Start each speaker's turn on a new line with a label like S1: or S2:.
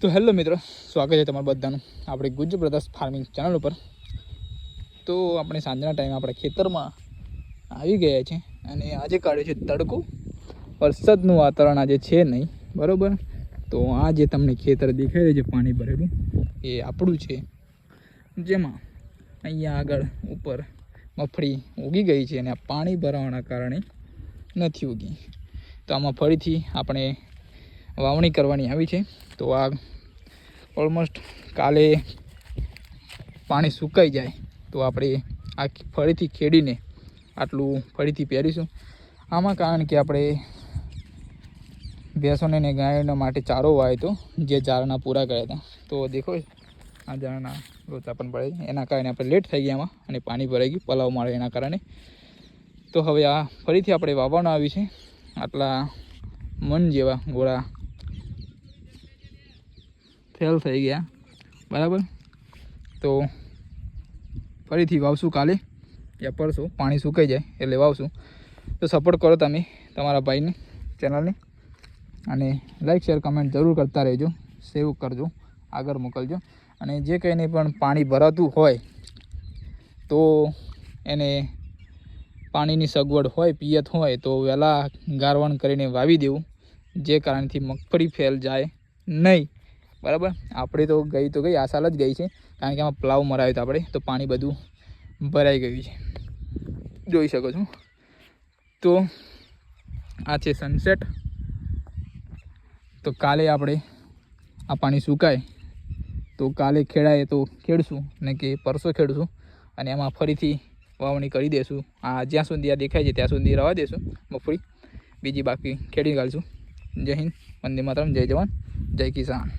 S1: તો હેલો મિત્રો, સ્વાગત છે તમારું બધાનું આપણે ગુજ્જુ બ્રધર્સ ફાર્મિંગ ચેનલ ઉપર। તો આપણે સાંજના ટાઈમે આપણે ખેતરમાં આવી ગયા છે અને આજે કાઢ્યો છે તડકો। વરસાદનું વાતાવરણ આજે છે નહીં, બરાબર। તો આ જે તમને ખેતર દેખાઈ રહ્યું છે પાણી ભરેલું, એ આપણું છે, જેમાં અહીંયા આગળ ઉપર મગફળી ઉગી ગઈ છે અને આ પાણી ભરાવાના કારણે નથી ઉગી। તો આમાં ફરીથી આપણે વાવણી કરવાની આવી છે। તો આ ઓલમોસ્ટ કાલે પાણી સુકાઈ જાય તો આપણે આ ફરીથી ખેડીને આટલું ફરીથી પહેરીશું। આમાં કારણ કે આપણે ભેંસોને ને ગાયોના માટે ચારો વાવ્યો હતો, જે ઝાડના પૂરા કર્યા હતા। તો દેખો આ ઝાડના લોચા પણ પડે છે, એના કારણે આપણે લેટ થઈ ગયા આમાં અને પાણી ભરાઈ ગયું પલાવ મારે એના કારણે। તો હવે આ ફરીથી આપણે વાવવાનું આવી છે। આટલા મન જેવા ગોળા ફેલ થઈ ગયા, બરાબર। તો ફરીથી વાવશું કાલે યા પરસો, પાણી સુકાઈ જાય એટલે વાવશું। તો સપોર્ટ કરો તમે તમારા ભાઈને, ચેનલને, અને લાઈક શેર કમેન્ટ જરૂર કરતા રહેજો, સેવ કરજો, આગળ મોકલજો। અને જે કંઈને પણ પાણી ભરાતું હોય તો એને પાણીની સગવડ હોય, પિયત હોય તો વહેલા ગારવણ કરીને વાવી દેવું, જે કારણથી મગફળી ફેલ જાય નહીં, બરાબર। આપણે તો ગઈ આ સાલ જ ગઈ છે, કારણ કે આમાં પ્લાવ મરાવ્યો હતો આપણે, તો પાણી બધું ભરાઈ ગયું છે, જોઈ શકો છો। તો આ છે સનસેટ। તો કાલે આપણે આ પાણી સુકાય તો કાલે ખેડાય તો ખેડશું, ને કે પરસો ખેડશું અને એમાં ફરીથી વાવણી કરી દઈશું। આ જ્યાં સુધી આ દેખાય છે ત્યાં સુધી રહેવા દઈશું મગફળી, બીજી બાકી ખેડી કાઢશું। જય હિન્દ, વંદે માતરમ, જય જવાન, જય કિસાન।